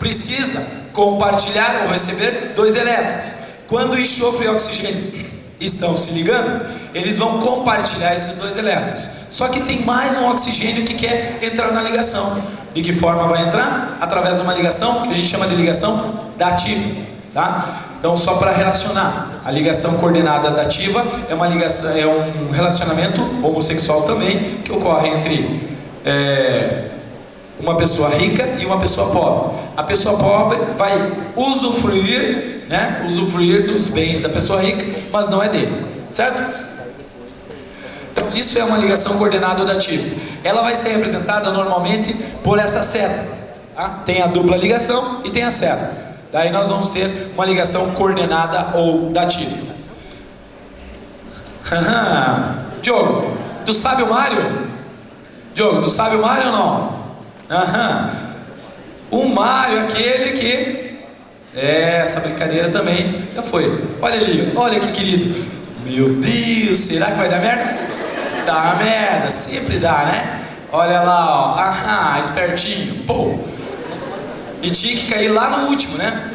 precisa compartilhar ou receber dois elétrons. Quando o enxofre e o oxigênio estão se ligando, eles vão compartilhar esses dois elétrons. Só que tem mais um oxigênio que quer entrar na ligação. De que forma vai entrar? Através de uma ligação que a gente chama de ligação dativa, tá? Então, só para relacionar, a ligação coordenada dativa é uma ligação, é um relacionamento homossexual também, que ocorre entre uma pessoa rica e uma pessoa pobre. A pessoa pobre vai usufruir, né, usufruir dos bens da pessoa rica, mas não é dele, certo? Então, isso é uma ligação coordenada dativa. Ela vai ser representada normalmente por essa seta, tá? Tem a dupla ligação e tem a seta. Daí nós vamos ter uma ligação coordenada ou dativa. Diogo, tu sabe o Mário? Diogo, tu sabe o Mário ou não? O Mário, aquele que... essa brincadeira também já foi. Olha ali, olha que querido. Meu Deus, será que vai dar merda? Dá merda, sempre dá, né? Olha lá, ó. Espertinho. Pô. E tinha que cair lá no último, né?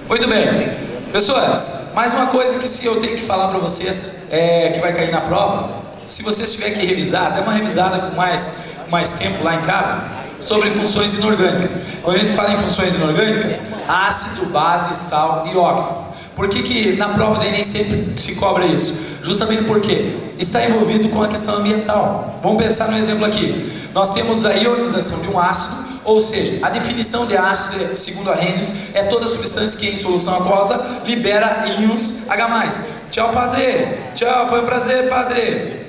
Muito bem. Pessoas, mais uma coisa que eu tenho que falar para vocês, que vai cair na prova. Se vocês tiverem que revisar, dê uma revisada com mais tempo lá em casa, sobre funções inorgânicas. Quando a gente fala em funções inorgânicas, ácido, base, sal e óxido. Por que na prova do Enem sempre se cobra isso? Justamente porque está envolvido com a questão ambiental. Vamos pensar no exemplo aqui. Nós temos a ionização de um ácido, ou seja, a definição de ácido, segundo Arrhenius, é toda substância que em solução aquosa libera íons H+. Tchau, padre. Tchau, foi um prazer, padre.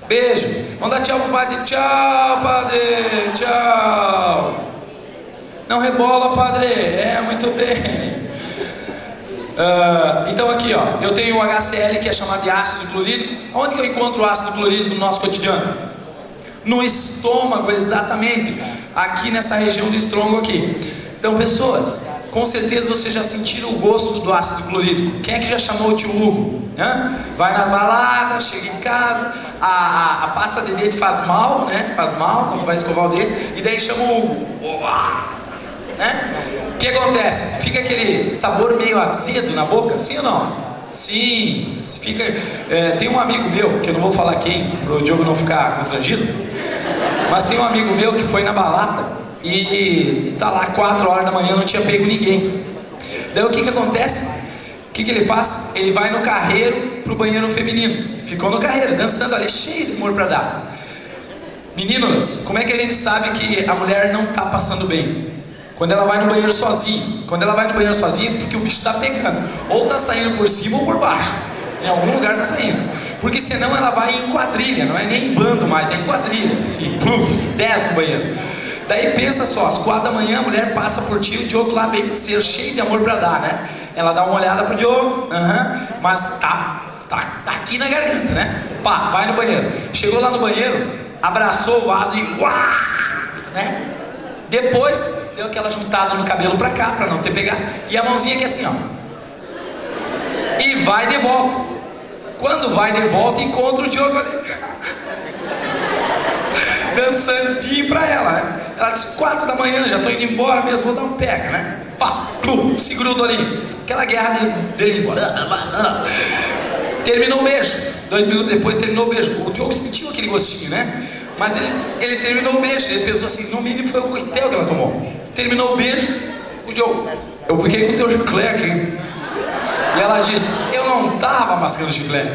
Beijo. Vamos dar tchau pro padre. Tchau, padre. Tchau. Não rebola, padre. Muito bem. Então aqui, ó, eu tenho o HCl, que é chamado de ácido clorídrico. Onde que eu encontro o ácido clorídrico no nosso cotidiano? No estômago, exatamente. Aqui nessa região do estômago aqui. Então, pessoas, com certeza vocês já sentiram o gosto do ácido clorídrico. Quem é que já chamou o tio Hugo? Vai na balada, chega em casa, a pasta de dente faz mal, né? Faz mal quando vai escovar o dente, e daí chama o Hugo. O que acontece? Fica aquele sabor meio azedo na boca, sim ou não? Sim, fica. Tem um amigo meu, que eu não vou falar quem, para o Diogo não ficar constrangido, mas tem um amigo meu que foi na balada e tá lá 4 horas da manhã, não tinha pego ninguém. Daí o que acontece? O que ele faz? Ele vai no carreiro pro banheiro feminino. Ficou no carreiro, dançando ali, cheio de amor pra dar. Meninos, como é que a gente sabe que a mulher não tá passando bem? Quando ela vai no banheiro sozinha. Quando ela vai no banheiro sozinha, porque o bicho tá pegando. Ou tá saindo por cima ou por baixo. Em algum lugar tá saindo. Porque senão ela vai em quadrilha, não é nem em bando mais, é em quadrilha. Assim, desce no banheiro. Daí pensa só, às 4 da manhã a mulher passa por ti, o Diogo lá bem faceiro, cheio de amor pra dar, né? Ela dá uma olhada pro Diogo, mas tá aqui na garganta, né? Pá, vai no banheiro. Chegou lá no banheiro, abraçou o vaso e né? Depois deu aquela juntada no cabelo pra cá, pra não ter pegado, e a mãozinha aqui assim, ó. E vai de volta. Quando vai de volta, encontra o Diogo ali, dançandinho pra ela, né? Ela disse, 4 da manhã, já tô indo embora mesmo, vou dar um pega, né? Pá, se grudou ali. Aquela guerra de língua. Terminou o beijo. 2 minutos depois terminou o beijo. O Diogo sentiu aquele gostinho, né? Mas ele terminou o beijo. Ele pensou assim, no mínimo foi o coquetel que ela tomou. Terminou o beijo, o Diogo, eu fiquei com o teu chiclete aqui. E ela disse, eu não tava mascando chiclete.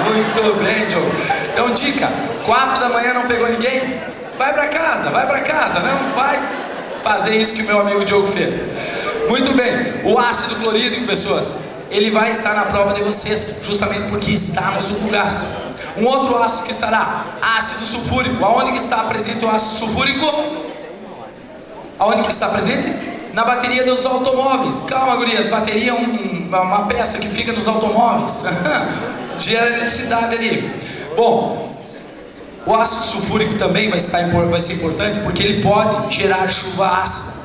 Muito bem, Diogo. Então, dica, 4 da manhã não pegou ninguém? Vai pra casa, não vai fazer isso que o meu amigo Diogo fez. Muito bem, o ácido clorídrico, pessoas, ele vai estar na prova de vocês, justamente porque está no suco gástrico. Um outro ácido que estará, ácido sulfúrico. Aonde que está presente o ácido sulfúrico? Aonde que está presente? Na bateria dos automóveis. Calma, gurias, bateria é uma peça que fica nos automóveis. Gera eletricidade ali. Bom, o ácido sulfúrico também vai ser importante porque ele pode gerar chuva ácida.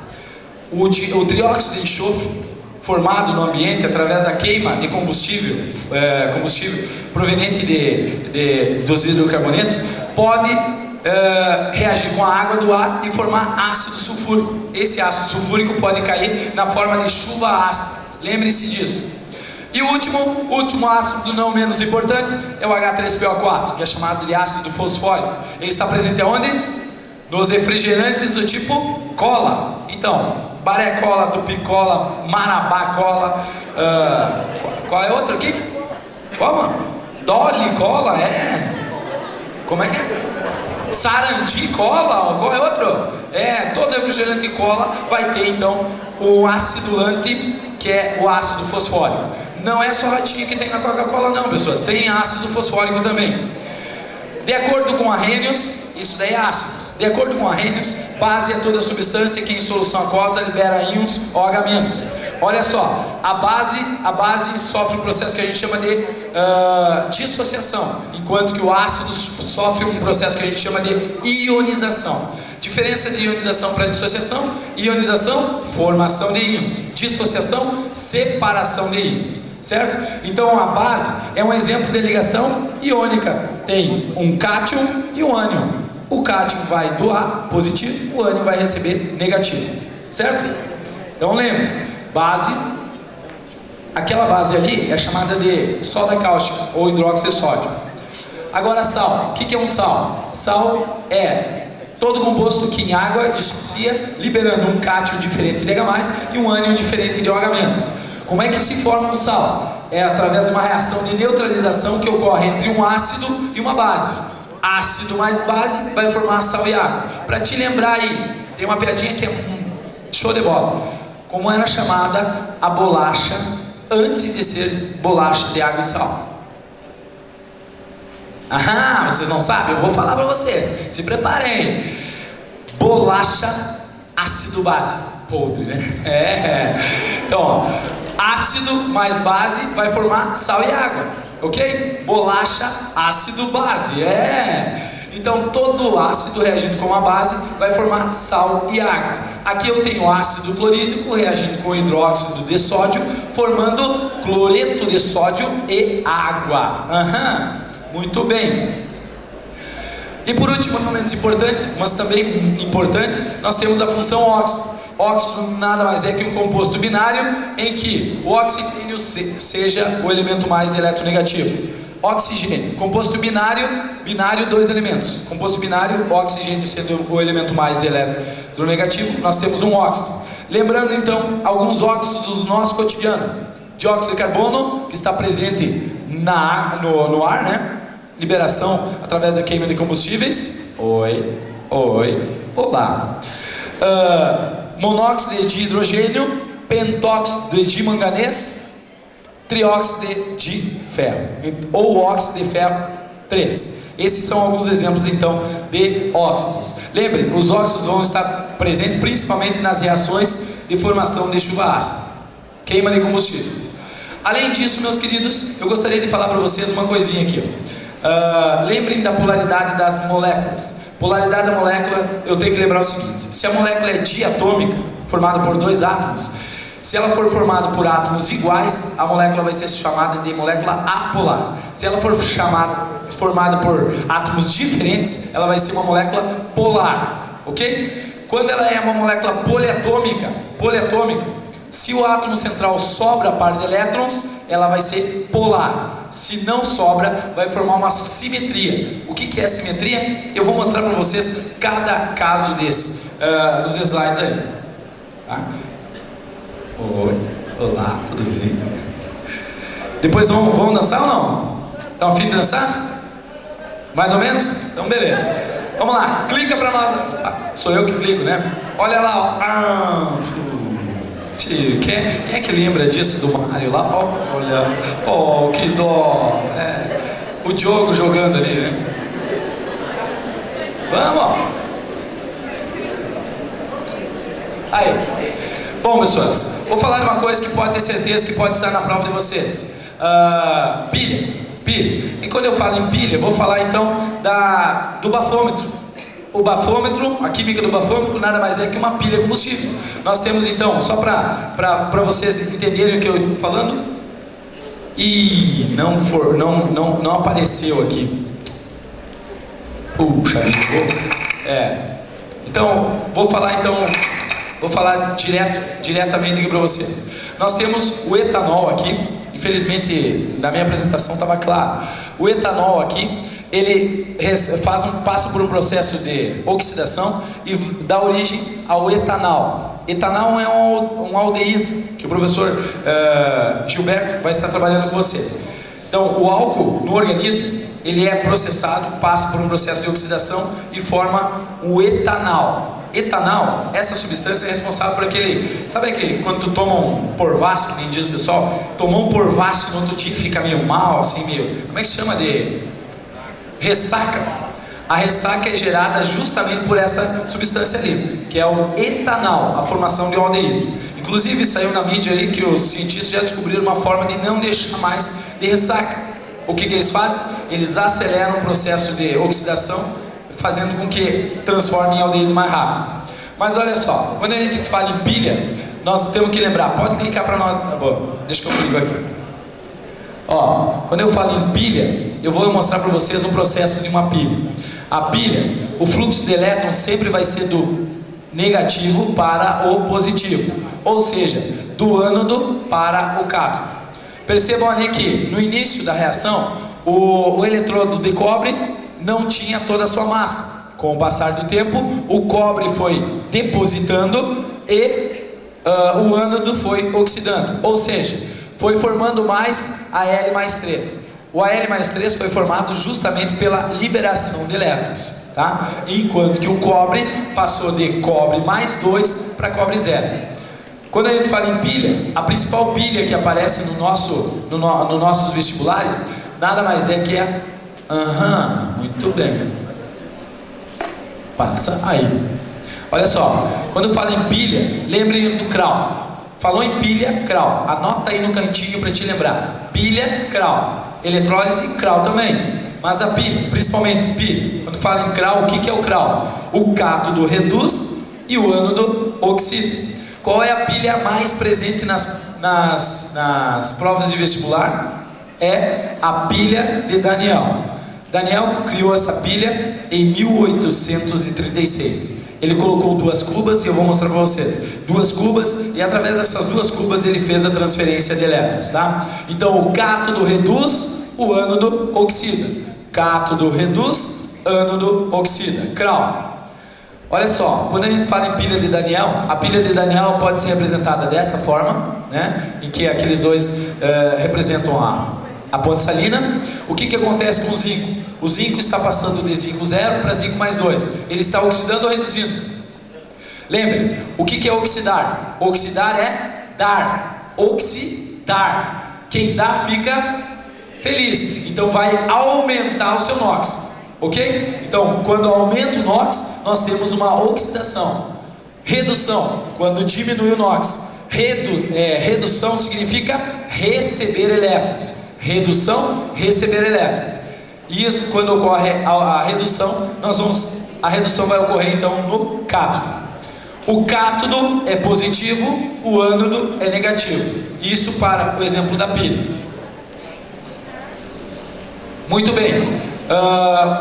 O trióxido de enxofre formado no ambiente através da queima de combustível proveniente dos hidrocarbonetos pode reagir com a água do ar e formar ácido sulfúrico. Esse ácido sulfúrico pode cair na forma de chuva ácida. Lembre-se disso. E o último ácido, não menos importante, é o H3PO4, que é chamado de ácido fosfórico. Ele está presente aonde? Nos refrigerantes do tipo cola. Então, Baré Cola, Tupi Cola, Marabá Cola, qual é outro aqui? Qual, mano? Dolly Cola, como é que é? Sarandi Cola, qual é outro? Todo refrigerante cola vai ter então o acidulante, que é o ácido fosfórico. Não é só ratinho que tem na Coca-Cola não, pessoas, tem ácido fosfórico também. De acordo com Arrhenius, isso daí é ácidos. De acordo com Arrhenius, base é toda substância que em solução aquosa libera íons OH-. Olha só, a base sofre um processo que a gente chama de dissociação, enquanto que o ácido sofre um processo que a gente chama de ionização. Diferença de ionização para dissociação: ionização, formação de íons; dissociação, separação de íons, certo? Então a base é um exemplo de ligação iônica. Tem um cátion e um ânion. O cátion vai doar positivo, o ânion vai receber negativo, certo? Então lembre, base, aquela base ali é chamada de soda cáustica ou hidróxido de sódio. Agora sal, o que é um sal? Sal é todo composto que em água dissocia, liberando um cátion diferente de H+, e um ânion diferente de OH-. Como é que se forma um sal? É através de uma reação de neutralização que ocorre entre um ácido e uma base. Ácido mais base vai formar sal e água. Para te lembrar aí, tem uma piadinha que é show de bola. Como era chamada a bolacha antes de ser bolacha de água e sal? Ah, vocês não sabem? Eu vou falar para vocês. Se preparem. Bolacha ácido base. Podre, né? Então, ácido mais base vai formar sal e água, ok? Bolacha ácido base. Então todo ácido reagindo com a base vai formar sal e água. Aqui eu tenho ácido clorídrico reagindo com hidróxido de sódio, formando cloreto de sódio e água. Muito bem. E por último, não menos importante, mas também importante, nós temos a função óxido. Óxido nada mais é que um composto binário em que o oxigênio seja o elemento mais eletronegativo. Oxigênio, composto binário, dois elementos. Composto binário, oxigênio sendo o elemento mais eletronegativo, nós temos um óxido. Lembrando então, alguns óxidos do nosso cotidiano. Dióxido de carbono, que está presente no ar, né? Liberação através da queima de combustíveis. Olá. Monóxido de hidrogênio, pentóxido de manganês, trióxido de ferro, ou óxido de ferro 3. Esses são alguns exemplos então de óxidos. Lembre, os óxidos vão estar presentes principalmente nas reações de formação de chuva ácida, queima de combustíveis. Além disso, meus queridos, eu gostaria de falar para vocês uma coisinha aqui. Lembrem da polaridade das moléculas. Polaridade da molécula, eu tenho que lembrar o seguinte: se a molécula é diatômica, formada por dois átomos, se ela for formada por átomos iguais, a molécula vai ser chamada de molécula apolar. Se ela for formada por átomos diferentes, ela vai ser uma molécula polar, ok? Quando ela é uma molécula poliatômica, se o átomo central sobra a par de elétrons, ela vai ser polar. Se não sobra, vai formar uma simetria. O que é simetria? Eu vou mostrar para vocês cada caso desse nos slides ali. Tá? Oi, olá, tudo bem? Depois vamos dançar ou não? Estão a fim de dançar? Mais ou menos? Então beleza. Vamos lá, clica para nós. Sou eu que clico, né? Olha lá, ó. Quem é que lembra disso do Mario lá? Olha, que dó. O Diogo jogando ali, né? Vamos. Aí. Bom, pessoas, vou falar de uma coisa que pode ter certeza que pode estar na prova de vocês. Pilha. E quando eu falo em pilha, eu vou falar então do bafômetro. O bafômetro, a química do bafômetro nada mais é que uma pilha combustível. Nós temos então, só para vocês entenderem o que eu estou falando. Não apareceu aqui. Puxa vida, então, vou falar diretamente aqui para vocês. Nós temos o etanol aqui, infelizmente na minha apresentação estava claro. O etanol aqui, ele passa por um processo de oxidação e dá origem ao etanol. Etanol é um aldeído, que o professor Gilberto vai estar trabalhando com vocês. Então, o álcool no organismo, ele é processado, passa por um processo de oxidação e forma o etanol. Etanol, essa substância é responsável por aquele... Sabe que quando tu toma um porvaço, que nem diz o pessoal, tomou um porvaço e no outro dia fica meio mal, assim, meio... Como é que se chama de... Ressaca. A ressaca é gerada justamente por essa substância ali, que é o etanol, a formação de um aldeído. Inclusive saiu na mídia aí que os cientistas já descobriram uma forma de não deixar mais de ressaca. O que eles fazem? Eles aceleram o processo de oxidação, fazendo com que transforme em aldeído mais rápido. Mas olha só, quando a gente fala em pilhas, nós temos que lembrar, pode clicar para nós, bom, deixa que eu clico aqui. Ó, quando eu falo em pilha, eu vou mostrar para vocês um processo de uma pilha. A pilha, o fluxo de elétrons sempre vai ser do negativo para o positivo, ou seja, do ânodo para o cátodo. Percebam ali que no início da reação, o eletrodo de cobre não tinha toda a sua massa. Com o passar do tempo, o cobre foi depositando e o ânodo foi oxidando, ou seja, foi formando mais Al+3. O Al+3 foi formado justamente pela liberação de elétrons, tá? Enquanto que o cobre passou de cobre mais 2 para cobre 0. Quando a gente fala em pilha, a principal pilha que aparece nos nossos vestibulares, nada mais é que a... muito bem. Passa aí. Olha só, quando eu falo em pilha, lembrem do CRAL. Falou em pilha, CRAL. Anota aí no cantinho para te lembrar. Pilha, CRAL. Eletrólise, CRAL também. Mas a pilha, principalmente pilha. Quando fala em CRAL, o que é o CRAL? O cátodo reduz e o ânodo oxida. Qual é a pilha mais presente nas provas de vestibular? É a pilha de Daniel. Daniel criou essa pilha em 1836. Ele colocou 2 cubas e eu vou mostrar para vocês. 2 cubas e através dessas 2 cubas ele fez a transferência de elétrons, tá? Então o cátodo reduz, o ânodo oxida. Cátodo reduz, ânodo oxida. CRAL. Olha só, quando a gente fala em pilha de Daniel, a pilha de Daniel pode ser representada dessa forma, né? Em que aqueles dois representam a ponte salina. O que acontece com o zinco? O zinco está passando de zinco 0 para zinco mais 2. Ele está oxidando ou reduzindo? Lembre, o que é oxidar? Oxidar é dar. Oxidar. Quem dá fica feliz. Então vai aumentar o seu NOx. Ok? Então, quando aumenta o NOx, nós temos uma oxidação. Redução, quando diminui o NOx. Redução significa receber elétrons. Redução, receber elétrons. Isso, quando ocorre a redução, a redução vai ocorrer então no cátodo. O cátodo é positivo, o ânodo é negativo. Isso para o exemplo da pilha. Muito bem.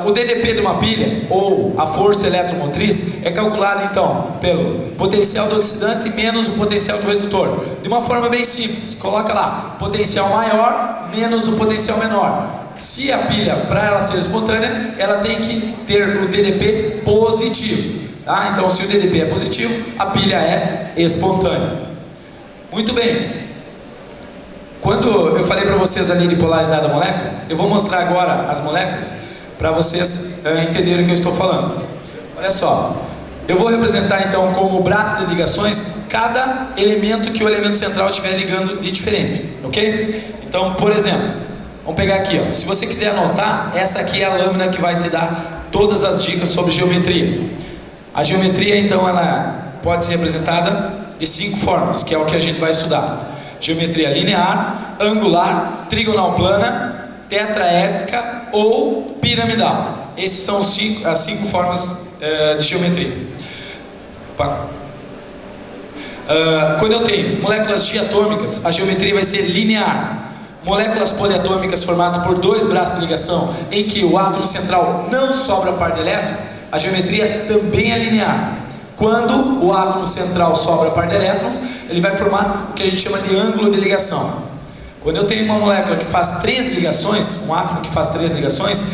O DDP de uma pilha, ou a força eletromotriz, é calculada então pelo potencial do oxidante menos o potencial do redutor. De uma forma bem simples, coloca lá, potencial maior menos o potencial menor. Se a pilha, para ela ser espontânea, ela tem que ter o DDP positivo, tá? Então se o DDP é positivo, a pilha é espontânea. Muito bem. Quando eu falei para vocês ali de polaridade da molécula, eu vou mostrar agora as moléculas para vocês entenderem o que eu estou falando. Olha só, eu vou representar então como braços de ligações cada elemento que o elemento central estiver ligando de diferente, ok? Então, por exemplo, vamos pegar aqui, ó. Se você quiser anotar, essa aqui é a lâmina que vai te dar todas as dicas sobre geometria. A geometria então ela pode ser representada de 5 formas, que é o que a gente vai estudar. Geometria linear, angular, trigonal plana, tetraédrica ou piramidal. Essas são as 5 formas de geometria. Quando eu tenho moléculas diatômicas, a geometria vai ser linear. moléculas poliatômicas formadas por dois braços de ligação, em que o átomo central não sobra par de elétrons, a geometria também é linear. Quando o átomo central sobra par de elétrons, ele vai formar o que a gente chama de ângulo de ligação. Quando eu tenho uma molécula que faz 3 ligações, um átomo que faz 3 ligações,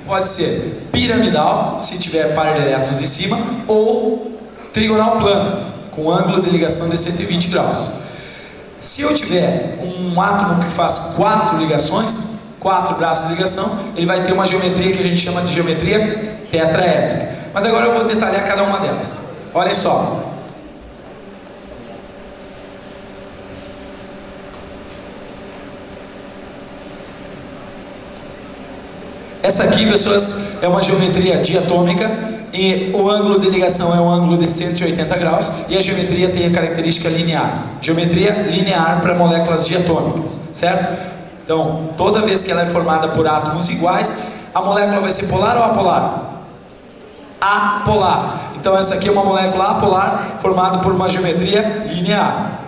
pode ser piramidal, se tiver par de elétrons em cima, ou trigonal plano, com ângulo de ligação de 120 graus. Se eu tiver um átomo que faz 4 ligações, 4 braços de ligação, ele vai ter uma geometria que a gente chama de geometria tetraédrica. Mas agora eu vou detalhar cada uma delas. Olhem só. Essa aqui, pessoas, é uma geometria diatômica e o ângulo de ligação é um ângulo de 180 graus e a geometria tem a característica linear. Geometria linear para moléculas diatômicas, certo? Então, toda vez que ela é formada por átomos iguais, a molécula vai ser polar ou apolar? Apolar. Então essa aqui é uma molécula apolar formada por uma geometria linear.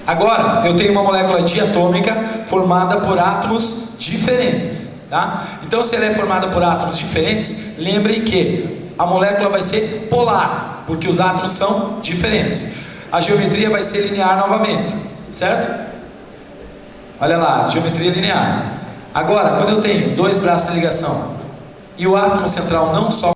Agora, eu tenho uma molécula diatômica formada por átomos diferentes, tá? Então, se ela é formada por átomos diferentes, lembrem que a molécula vai ser polar, porque os átomos são diferentes. A geometria vai ser linear novamente, certo? Olha lá, geometria linear. Agora, quando eu tenho dois braços de ligação e o átomo central não sobra